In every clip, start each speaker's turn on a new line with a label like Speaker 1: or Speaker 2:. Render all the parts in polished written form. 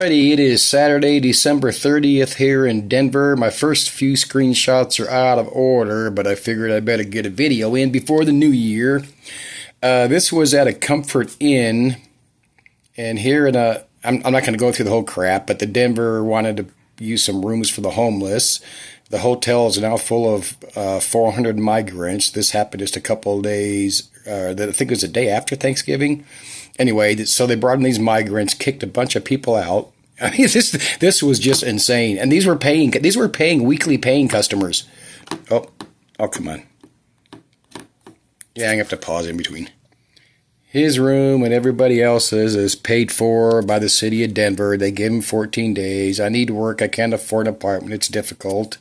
Speaker 1: Alrighty, it is Saturday, December 30th here in Denver. My first few screenshots are out of order, but I figured I better get a video in before the new year. This was at a Comfort Inn, and here I'm not going to go through the whole crap, but the Denver wanted to use some rooms for the homeless. The hotel is now full of 400 migrants. This happened just a couple of days, I think it was the day after Thanksgiving. Anyway, so they brought in these migrants, kicked a bunch of people out. I mean, this was just insane. And these were weekly paying customers. Oh, come on. Yeah, I have to pause in between. His room and everybody else's is paid for by the city of Denver. They gave him 14 days. I need work. I can't afford an apartment. It's difficult.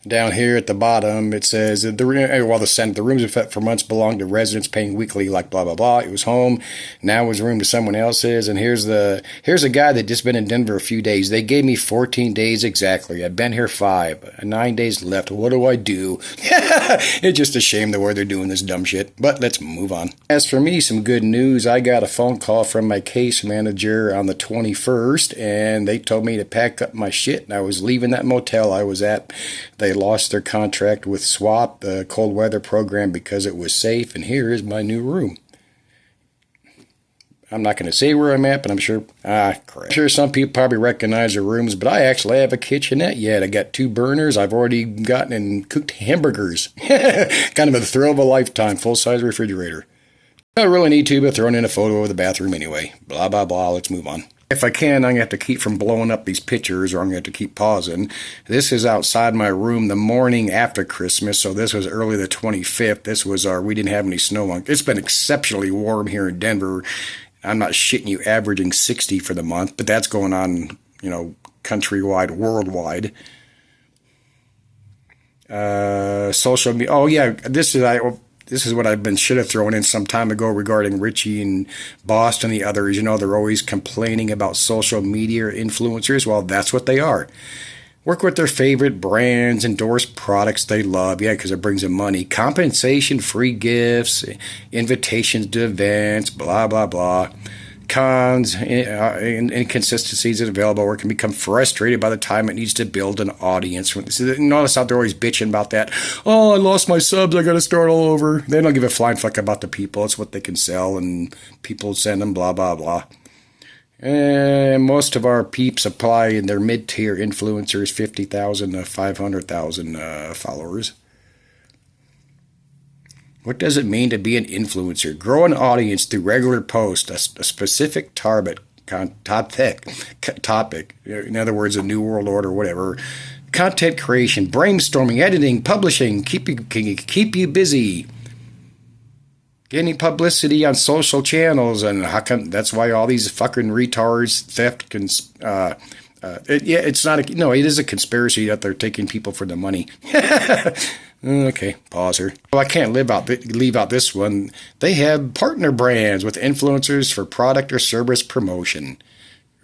Speaker 1: Down here at the bottom, it says the rooms for months belonged to residents paying weekly, like blah blah blah. It was home. Now it was room to someone else's. And here's a guy that just been in Denver a few days. They gave me 14 days exactly. I've been here 5, 9 days left. What do I do? It's just a shame the way they're doing this dumb shit. But let's move on. As for me, some good news. I got a phone call from my case manager on the 21st, and they told me to pack up my shit. And I was leaving that motel I was at. They lost their contract with SWAP, the cold weather program, because it was safe, and here is my new room. I'm not going to say where I'm at, but I'm sure, crap. I'm sure some people probably recognize the rooms, but I actually have a kitchenette yet. I got 2 burners. I've already gotten and cooked hamburgers. Kind of a thrill of a lifetime, full-size refrigerator. I don't really need to, but throwing in a photo of the bathroom anyway. Blah, blah, blah. Let's move on. If I can, I'm going to have to keep from blowing up these pictures, or I'm going to have to keep pausing. This is outside my room the morning after Christmas, so this was early the 25th. We didn't have any snow on. It's been exceptionally warm here in Denver. I'm not shitting you, averaging 60 for the month, but that's going on, countrywide, worldwide. Social media. Oh, yeah, this is what should have thrown in some time ago regarding Richie and Boston and the others. They're always complaining about social media influencers. Well, that's what they are. Work with their favorite brands, endorse products they love. Yeah, because it brings them money. Compensation, free gifts, invitations to events, blah, blah, blah. Cons, inconsistencies is available, or it can become frustrated by the time it needs to build an audience. Notice how they're always bitching about that. Oh, I lost my subs, I gotta start all over. They don't give a flying fuck about the people. It's what they can sell, and people send them, blah, blah, blah. And most of our peeps apply in their mid-tier influencers, 50,000 to 500,000 followers. What does it mean to be an influencer? Grow an audience through regular posts, a specific topic. In other words, a new world order, whatever. Content creation, brainstorming, editing, publishing, keep you busy. Getting publicity on social channels, and how come that's why all these fucking retards theft it is a conspiracy that they're taking people for the money. Okay, pause here. Well, I can't leave out this one. They have partner brands with influencers for product or service promotion.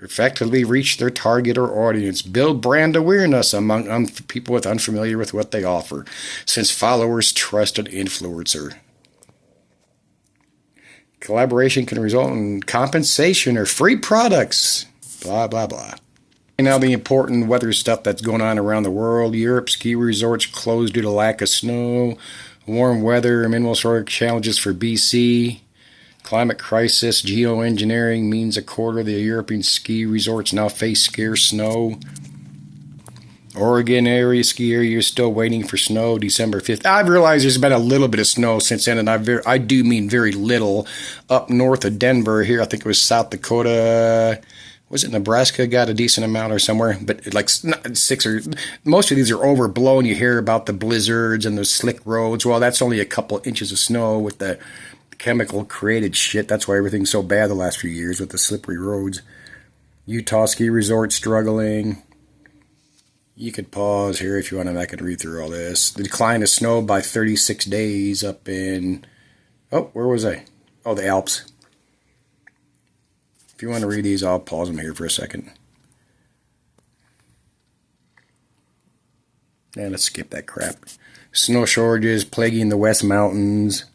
Speaker 1: Effectively reach their target or audience. Build brand awareness among people unfamiliar with what they offer, since followers trust an influencer. Collaboration can result in compensation or free products. Blah, blah, blah. Now the important weather stuff that's going on around the world. Europe ski resorts closed due to lack of snow. Warm weather, minimal storage challenges for BC. Climate crisis, geoengineering means a quarter of the European ski resorts now face scarce snow. Oregon ski area is still waiting for snow, December 5th. I've realized there's been a little bit of snow since then, and I do mean very little. Up north of Denver here, I think it was South Dakota. Was it Nebraska? Got a decent amount or somewhere, but like 6 or most of these are overblown. You hear about the blizzards and the slick roads. Well, that's only a couple inches of snow with the chemical created shit. That's why everything's so bad the last few years with the slippery roads. Utah ski resort struggling. You could pause here if you want, and I could read through all this. The decline of snow by 36 days up in, where was I? Oh, the Alps. If you want to read these, I'll pause them here for a second. And let's skip that crap. Snow shortages plaguing the West Mountains.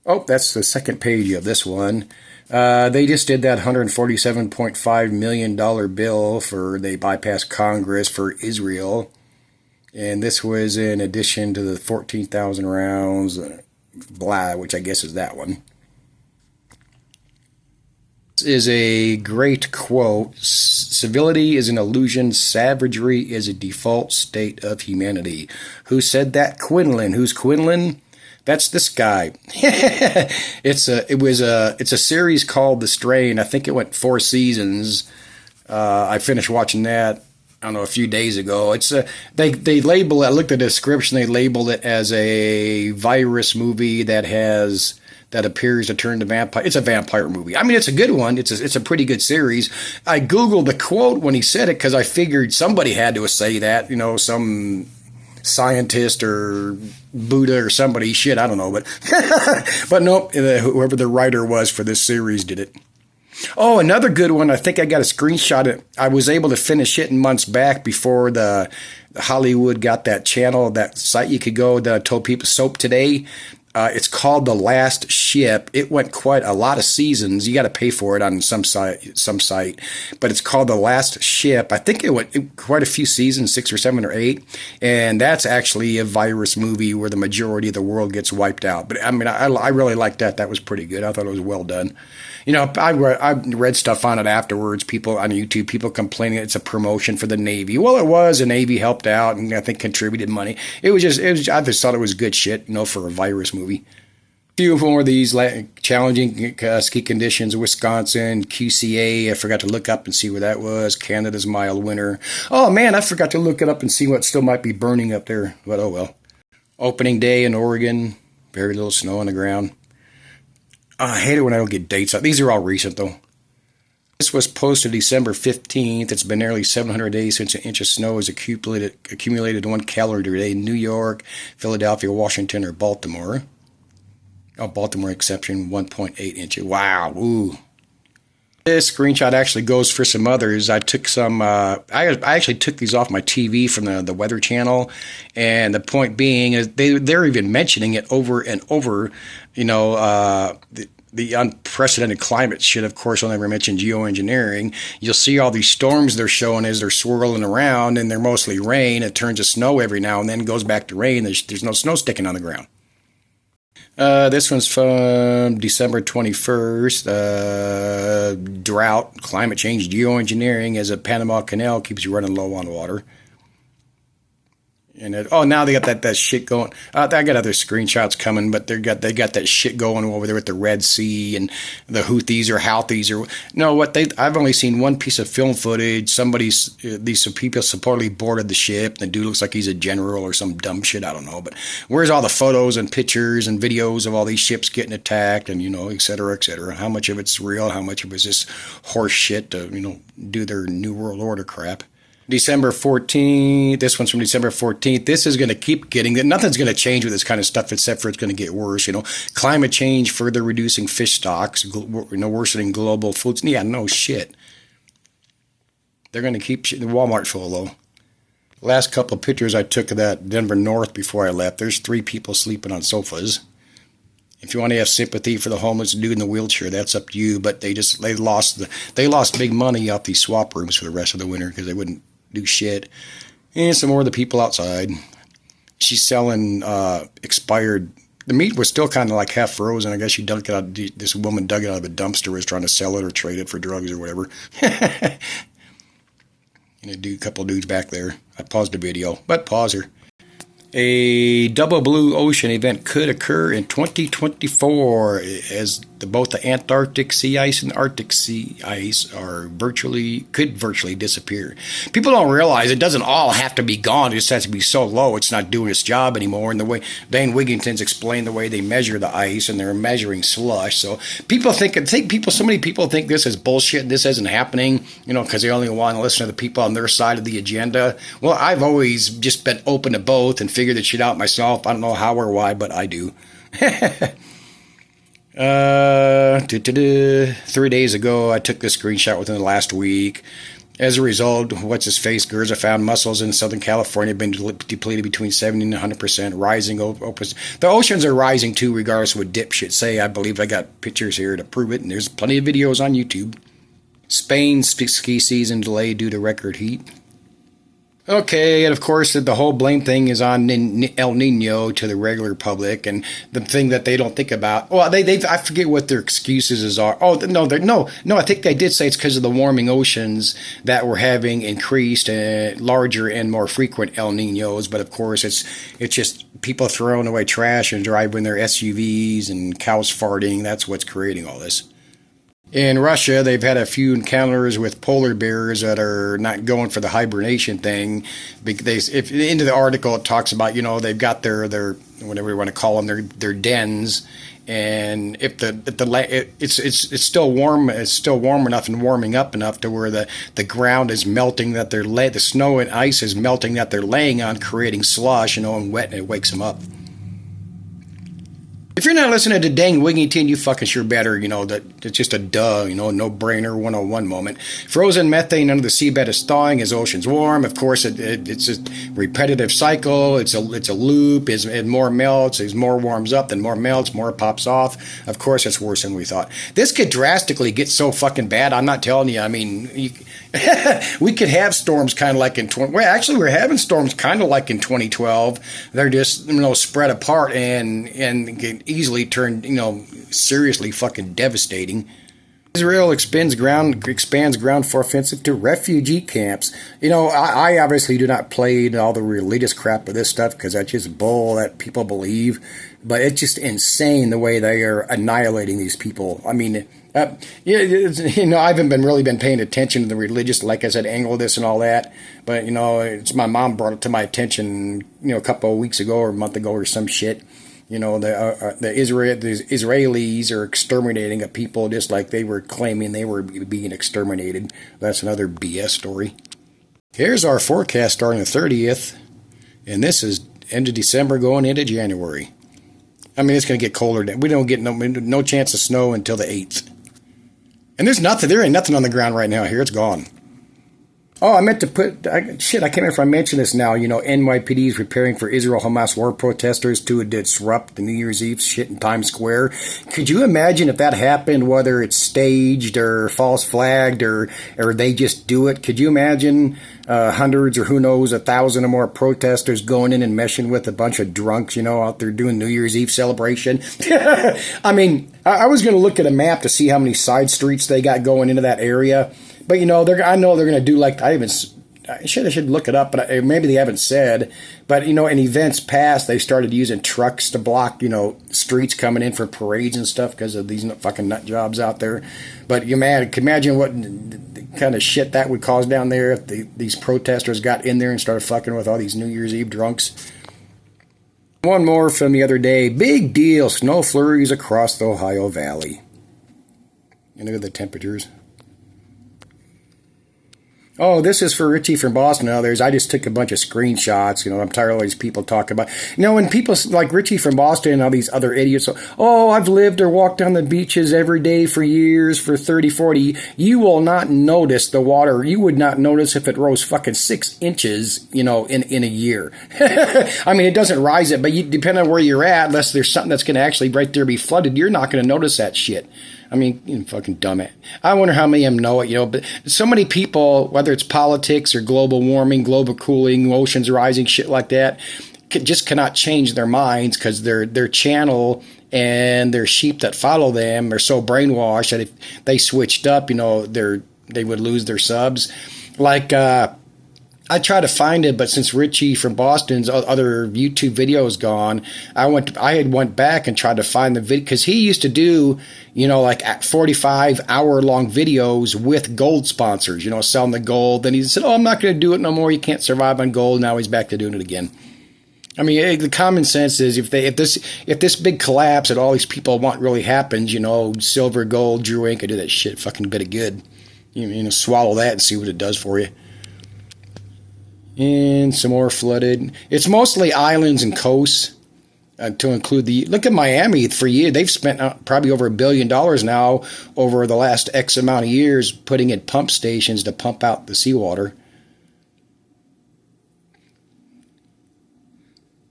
Speaker 1: Oh, that's the second page of this one. They just did that $147.5 million bill for, they bypassed Congress for Israel. And this was in addition to the 14,000 rounds, blah, which I guess is that one. This is a great quote. Civility is an illusion. Savagery is a default state of humanity. Who said that? Quinlan. Who's Quinlan? That's this guy. It's a series called The Strain. I think it went 4 seasons. I finished watching that, I don't know, a few days ago. They label it. I looked at the description. They labeled it as a virus movie that appears to turn to vampire. It's a vampire movie. I mean, it's a good one. It's a pretty good series. I googled the quote when he said it because I figured somebody had to say that. Some scientist or Buddha or somebody. Shit, I don't know, but nope. Whoever the writer was for this series did it. Oh, another good one. I think I got a screenshot. I was able to finish it months back before the Hollywood got that channel, that site you could go that I told people, Soap Today. It's called The Last Ship. It went quite a lot of seasons. You got to pay for it on some site, but it's called The Last Ship. I think it went quite a few seasons, 6 or 7 or 8, and that's actually a virus movie where the majority of the world gets wiped out. But I mean, I really liked that. That was pretty good. I thought it was well done. I read stuff on it afterwards. People on YouTube, people complaining it's a promotion for the Navy. Well, it was. The Navy helped out and I think contributed money. I just thought it was good shit, for a virus movie. A few more of these challenging ski conditions. Wisconsin, QCA. I forgot to look up and see where that was. Canada's mild winter. Oh man, I forgot to look it up and see what still might be burning up there. But oh well. Opening day in Oregon. Very little snow on the ground. I hate it when I don't get dates out. These are all recent, though. This was posted December 15th. It's been nearly 700 days since an inch of snow has accumulated one calendar day in New York, Philadelphia, Washington, or Baltimore. Oh, Baltimore exception, 1.8 inches. Wow. Ooh. This screenshot actually goes for some others. I took some. I actually took these off my TV from the Weather Channel, and the point being is they're even mentioning it over and over. The unprecedented climate shit, of course, will never mention geoengineering. You'll see all these storms they're showing as they're swirling around, and they're mostly rain. It turns to snow every now and then, goes back to rain. There's no snow sticking on the ground. This one's from December 21st. Drought, climate change, geoengineering as a Panama Canal keeps you running low on water. And now they got that shit going. I got other screenshots coming, but they got that shit going over there with the Red Sea and the Houthis or Houthis or no. I've only seen one piece of film footage. Some people supposedly boarded the ship. The dude looks like he's a general or some dumb shit. I don't know. But where's all the photos and pictures and videos of all these ships getting attacked and et cetera, et cetera? How much of it's real? How much of it's just horse shit to do their New World Order crap? December 14th. This one's from December 14th. This is going to keep getting that. Nothing's going to change with this kind of stuff except for it's going to get worse. Climate change further reducing fish stocks, worsening global foods. Yeah, no shit. They're going to keep the Walmart full though. Last couple of pictures I took of that Denver North before I left. There's 3 people sleeping on sofas. If you want to have sympathy for the homeless dude in the wheelchair, that's up to you. But they lost big money off these swap rooms for the rest of the winter because they wouldn't do shit. And some more of the people outside. She's selling expired. The meat was still kind of like half frozen. I guess this woman dug it out of a dumpster, was trying to sell it or trade it for drugs or whatever. And a couple dudes back there. I paused the video, but pause her. A double blue ocean event could occur in 2024 as both the Antarctic sea ice and the Arctic sea ice could virtually disappear. People don't realize it doesn't all have to be gone. It just has to be so low it's not doing its job anymore. And the way Dane Wigington's explained the way they measure the ice, and they're measuring slush. So so many people think this is bullshit and this isn't happening, because they only want to listen to the people on their side of the agenda. Well, I've always just been open to both and figured that shit out myself. I don't know how or why, but I do. 3 days ago, I took this screenshot within the last week. As a result, what's his face? Gerza found mussels in Southern California have been depleted between 70 and 100%. Rising opus. The oceans are rising too, regardless of what dipshit say. I believe I got pictures here to prove it, and there's plenty of videos on YouTube. Spain's ski season delayed due to record heat. Okay, and of course the whole blame thing is on El Nino to the regular public, and the thing that they don't think about. Well, they I forget what their excuses are. Oh no, I think they did say it's because of the warming oceans that we're having increased and larger and more frequent El Ninos. But of course, it's just people throwing away trash and driving their SUVs and cows farting. That's what's creating all this. In Russia, they've had a few encounters with polar bears that are not going for the hibernation thing. If into the article, it talks about, they've got their whatever you want to call them, their dens, and it's still warm enough and warming up enough to where the ground is melting, that the snow and ice is melting that they're laying on, creating slush, and wet, and it wakes them up. If you're not listening to Dang Wigington, you fucking sure better, that it's just a no-brainer 101 moment. Frozen methane under the seabed is thawing as oceans warm. Of course, it's a repetitive cycle. It's a loop. As more melts, as more warms up, then more melts, more pops off. Of course, it's worse than we thought. This could drastically get so fucking bad. I'm not telling you. I mean, we could have storms kind of like in we're having storms kind of like in 2012. They're just spread apart and can easily turn seriously fucking devastating. Israel expands ground for offensive to refugee camps. I obviously do not play all the religious crap of this stuff because that's just bull that people believe. But it's just insane the way they are annihilating these people. I mean, I haven't really been paying attention to the religious, like I said, angle of this and all that. But it's my mom brought it to my attention, a couple of weeks ago or a month ago or some shit. The Israelis are exterminating a people just like they were claiming they were being exterminated. That's another BS story. Here's our forecast starting the 30th, and this is end of December going into January. I mean, it's going to get colder. We don't get no chance of snow until the 8th. And there ain't nothing on the ground right now here. It's gone. Oh, I meant to I can't remember if I mentioned this now. NYPD is preparing for Israel-Hamas war protesters to disrupt the New Year's Eve shit in Times Square. Could you imagine if that happened, whether it's staged or false flagged or they just do it? Could you imagine hundreds or who knows, 1,000 or more protesters going in and meshing with a bunch of drunks, out there doing New Year's Eve celebration? I mean, I was going to look at a map to see how many side streets they got going into that area. But, I know they're going to do like, I should look it up, but maybe they haven't said. But, in events past, they started using trucks to block, streets coming in for parades and stuff because of these fucking nut jobs out there. But you can imagine what kind of shit that would cause down there if these protesters got in there and started fucking with all these New Year's Eve drunks. One more from the other day. Big deal. Snow flurries across the Ohio Valley. And look at the temperatures. Oh, this is for Richie from Boston and others. I just took a bunch of screenshots. I'm tired of all these people talking about. When people like Richie from Boston and all these other idiots, I've lived or walked on the beaches every day for years, for 30, 40. You will not notice the water. You would not notice if it rose fucking 6 inches, in a year. I mean, it doesn't rise it, but depending on where you're at, unless there's something that's going to actually right there be flooded, you're not going to notice that shit. I mean, fucking dumb it. I wonder how many of them know it, but so many people, whether it's politics or global warming, global cooling, oceans rising, shit like that, just cannot change their minds because their channel and their sheep that follow them are so brainwashed that if they switched up, they would lose their subs. Like, I try to find it, but since Richie from Boston's other YouTube video is gone, I had went back and tried to find the video because he used to do, like 45-hour-long videos with gold sponsors, selling the gold. Then he said, "I'm not going to do it no more. You can't survive on gold." Now he's back to doing it again. I mean, the common sense is if this big collapse that all these people want really happens, silver, gold, Drew ain't gonna do that shit fucking bit of good. Swallow that and see what it does for you. And some more flooded. It's mostly islands and coasts. To include the look at Miami for years. They've spent probably over $1 billion now over the last X amount of years putting in pump stations to pump out the seawater.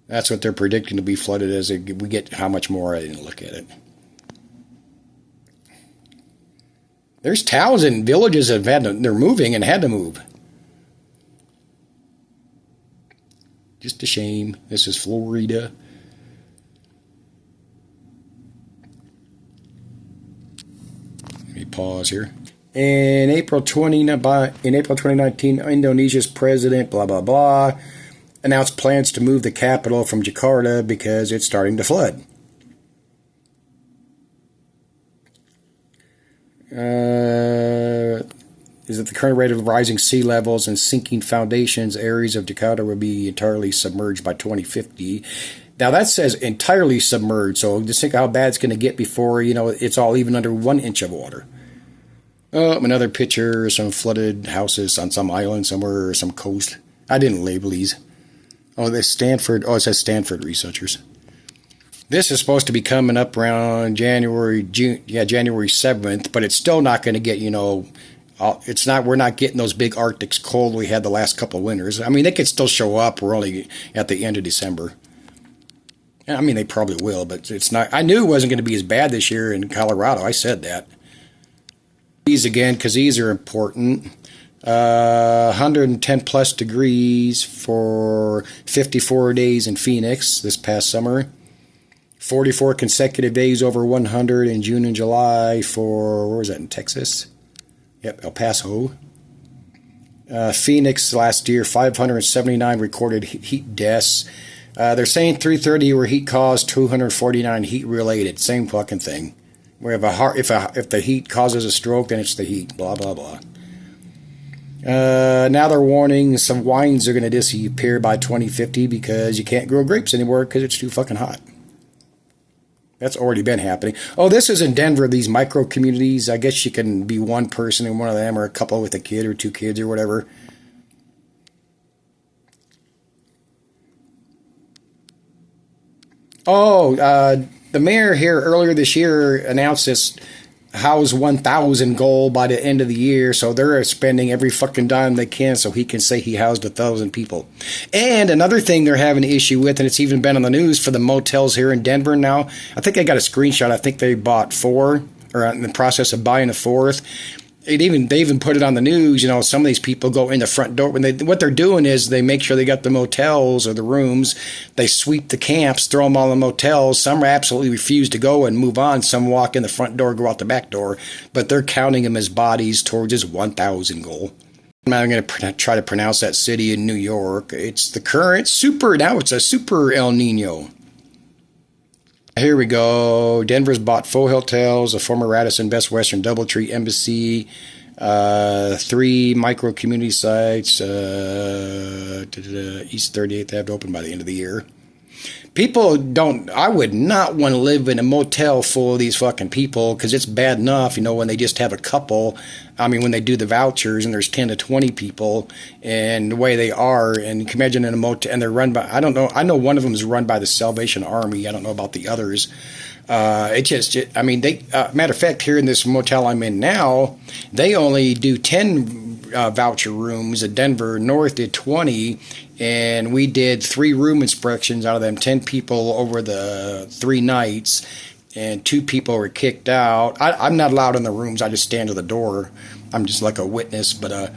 Speaker 1: That's what they're predicting to be flooded as we get how much more. I didn't look at it. There's towns and villages that they're moving and had to move. Just a shame. This is Florida. Let me pause here. In April 2019, Indonesia's president, blah, blah, blah, announced plans to move the capital from Jakarta because it's starting to flood. Is that the current rate of rising sea levels and sinking foundations, areas of Jakarta will be entirely submerged by 2050. Now that says entirely submerged, so just think how bad it's going to get before, it's all even under 1 inch of water. Oh, another picture, some flooded houses on some island somewhere or some coast. I didn't label these. Oh, it says Stanford researchers. This is supposed to be coming up around January 7th, but it's still not going to get, we're not getting those big Arctic cold we had the last couple of winters. I mean, they could still show up. We're only at the end of December. I mean, they probably will, but it's not. I knew it wasn't going to be as bad this year in Colorado. I said that. These again, because these are important. 110 plus degrees for 54 days in Phoenix this past summer. 44 consecutive days over 100 in June and July for, where was that, in Texas? Yep, El Paso. Phoenix last year, 579 recorded heat deaths. They're saying 330 were heat caused, 249 heat related. Same fucking thing. We have if the heat causes a stroke, then it's the heat. Blah blah blah. Now they're warning some wines are going to disappear by 2050 because you can't grow grapes anymore because it's too fucking hot. That's already been happening. Oh, this is in Denver, these micro communities. I guess you can be one person in one of them or a couple with a kid or 2 kids or whatever. Oh, the mayor here earlier this year announced this House 1,000 goal by the end of the year, so they're spending every fucking dime they can so he can say he housed 1,000 people. And another thing they're having an issue with, and it's even been on the news for the motels here in Denver now. I think I got a screenshot. I think they bought 4, or in the process of buying a 4th. They even put it on the news. Some of these people go in the front door. What they're doing is they make sure they got the motels or the rooms. They sweep the camps, throw them all in the motels. Some absolutely refuse to go and move on. Some walk in the front door, go out the back door. But they're counting them as bodies towards his 1,000 goal. I'm not going to try to pronounce that city in New York. It's the current now it's a super El Nino. Here we go. Denver's bought 4 hotels, a former Radisson Best Western Doubletree Embassy, 3 micro community sites, East 38th Ave to open by the end of the year. I would not want to live in a motel full of these fucking people because it's bad enough, when they just have a couple. I mean, when they do the vouchers and there's 10 to 20 people and the way they are, and you can imagine in a motel, and they're run by, I don't know, I know one of them is run by the Salvation Army. I don't know about the others. Matter of fact, here in this motel I'm in now, they only do 10 voucher rooms. At Denver North did 20, and we did 3 room inspections out of them 10 people over the 3 nights, and 2 people were kicked out. I'm not allowed in the rooms. I just stand at the door. I'm just like a witness. But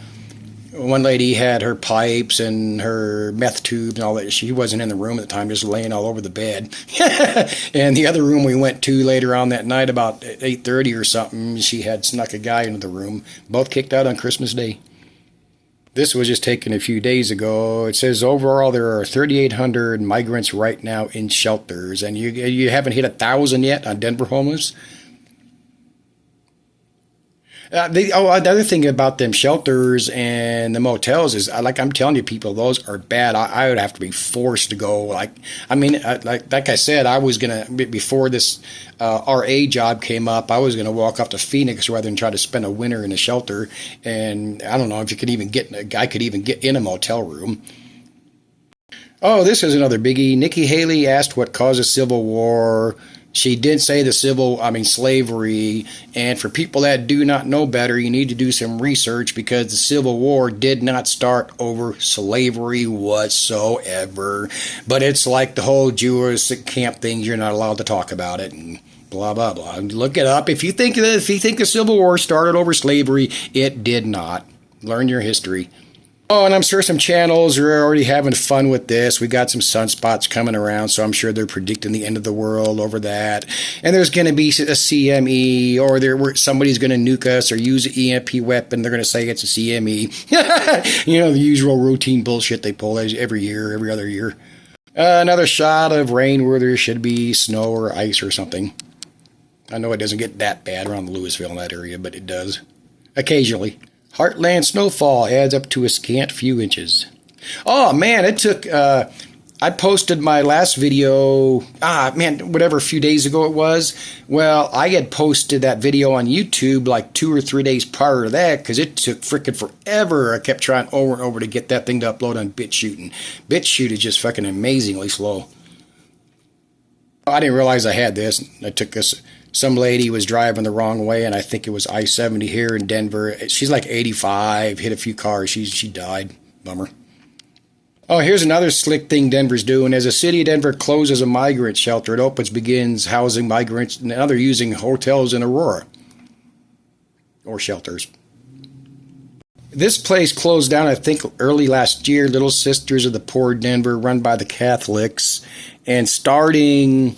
Speaker 1: one lady had her pipes and her meth tubes and all that. She wasn't in the room at the time, just laying all over the bed. And the other room we went to later on that night, about 8:30 or something, she had snuck a guy into the room. Both kicked out on Christmas Day. This was just taken a few days ago. It says overall there are 3,800 migrants right now in shelters, and you haven't hit 1,000 yet on Denver homeless. The other thing about them shelters and the motels is, like I'm telling you, people, those are bad. I would have to be forced to go. Like I said, I was gonna, before this RA job came up, I was gonna walk up to Phoenix rather than try to spend a winter in a shelter. And I don't know if you could even I could even get in a motel room. Oh, this is another biggie. Nikki Haley asked what caused the Civil War. She did say slavery. And for people that do not know better, you need to do some research because the Civil War did not start over slavery whatsoever. But it's like the whole Jewish camp thing. You're not allowed to talk about it and blah, blah, blah. Look it up. If you think the Civil War started over slavery, it did not. Learn your history. Oh, and I'm sure some channels are already having fun with this. We got some sunspots coming around, so I'm sure they're predicting the end of the world over that. And there's going to be a CME, or somebody's going to nuke us or use an EMP weapon. They're going to say it's a CME. You know, the usual routine bullshit they pull every year, every other year. Another shot of rain where there should be snow or ice or something. I know it doesn't get that bad around Louisville in that area, but it does. Occasionally. Heartland snowfall adds up to a scant few inches. Oh, man, it took... I posted my last video, a few days ago it was. Well, I had posted that video on YouTube like 2 or 3 days prior to that because it took frickin' forever. I kept trying over and over to get that thing to upload on BitChute, and BitChute is just fucking amazingly slow. I didn't realize I had this. I took this... Some lady was driving the wrong way, and I think it was I-70 here in Denver. She's like 85, hit a few cars. She died. Bummer. Oh, here's another slick thing Denver's doing. As the city of Denver closes a migrant shelter, it begins housing migrants and other using hotels in Aurora. Or shelters. This place closed down, I think, early last year. Little Sisters of the Poor Denver, run by the Catholics. And starting...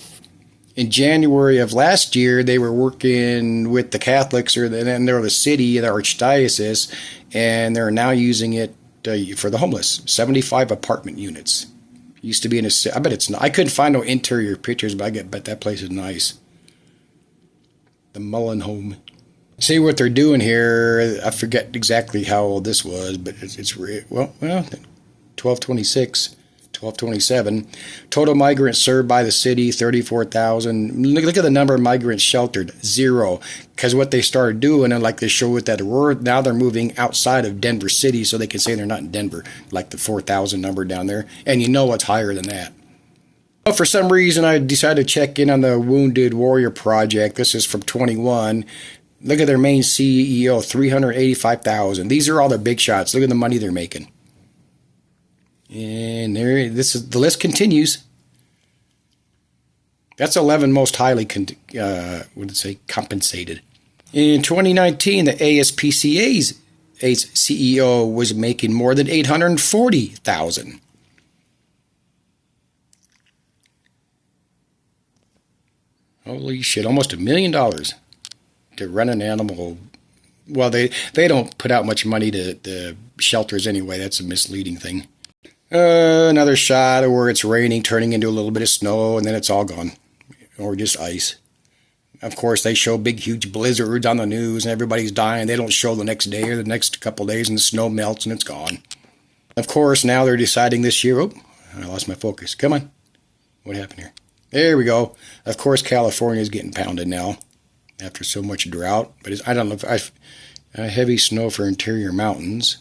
Speaker 1: in January of last year, they were working with the Catholics, and they're the city, the archdiocese, and they're now using it for the homeless. 75 apartment units. Used to be in a... I bet it's not. I couldn't find no interior pictures, but I bet that place is nice. The Mullen Home. See what they're doing here. I forget exactly how old this was, but it's 1226. 1227. Total migrants served by the city, 34,000. Look at the number of migrants sheltered, 0. Because what they started doing, and like they show with that Aurora, now they're moving outside of Denver City so they can say they're not in Denver, like the 4,000 number down there. And you know what's higher than that. Well, for some reason, I decided to check in on the Wounded Warrior Project. This is from 21. Look at their main CEO, 385,000. These are all their big shots. Look at the money they're making. And the list continues. That's 11 most highly compensated. In 2019, the ASPCA's CEO was making more than 840,000. Holy shit! Almost $1 million to run an animal. Well, they don't put out much money to the shelters anyway. That's a misleading thing. Another shot of where it's raining, turning into a little bit of snow, and then it's all gone. Or just ice. Of course, they show big, huge blizzards on the news, and everybody's dying. They don't show the next day or the next couple days, and the snow melts, and it's gone. Of course, now they're deciding this year... Oh, I lost my focus. Come on. What happened here? There we go. Of course, California is getting pounded now after so much drought. But I don't know if heavy snow for interior mountains...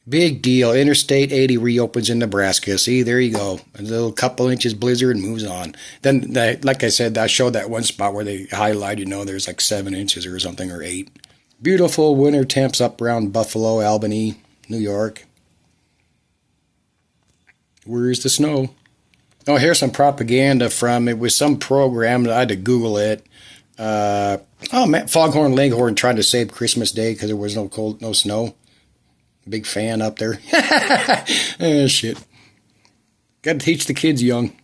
Speaker 1: Big deal. Interstate 80 reopens in Nebraska. See, there you go. A little couple inches blizzard and moves on. Then, like I said, I showed that one spot where they highlighted, there's like 7 inches or something, or 8. Beautiful winter temps up around Buffalo, Albany, New York. Where's the snow? Oh, here's some propaganda from, it was some program, I had to Google it. Foghorn Leghorn trying to save Christmas Day because there was no snow. Big fan up there. Oh, shit. Got to teach the kids young. It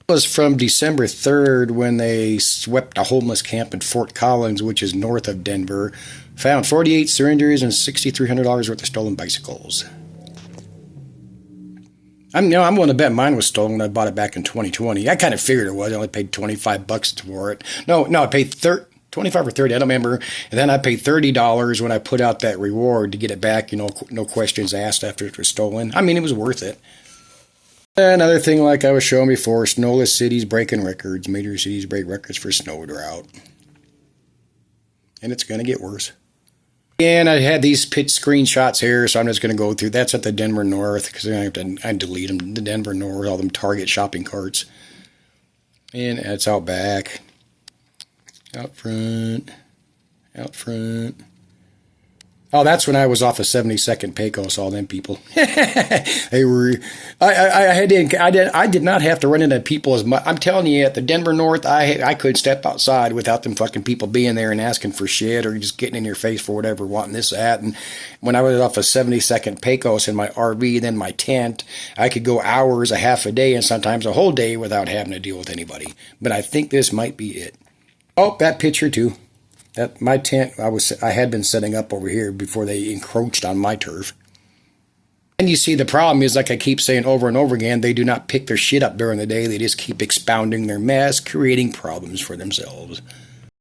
Speaker 1: was from December 3rd when they swept a homeless camp in Fort Collins, which is north of Denver. Found 48 syringes and $6,300 worth of stolen bicycles. I'm willing to bet mine was stolen when I bought it back in 2020. I kind of figured it was. I only paid $25 for it. No, I paid 25 or 30, I don't remember. And then I paid $30 when I put out that reward to get it back, no questions asked after it was stolen. I mean, it was worth it. Another thing like I was showing before, snowless cities breaking records. Major cities break records for snow drought. And it's going to get worse. And I had these pitch screenshots here, so I'm just going to go through. That's at the Denver North because I delete them. The Denver North, all them Target shopping carts. And that's out back, out front, out front. Oh, that's when I was off of 72nd Pecos. All them people, they were. I did not have to run into people as much. I'm telling you, at the Denver North, I could step outside without them fucking people being there and asking for shit or just getting in your face for whatever, wanting this, that. And when I was off of 72nd Pecos in my RV, then my tent, I could go hours, a half a day, and sometimes a whole day without having to deal with anybody. But I think this might be it. Oh, that picture too. That my tent I had been setting up over here before they encroached on my turf. And you see the problem is, like I keep saying over and over again, they do not pick their shit up during the day. They just keep expounding their mess, creating problems for themselves.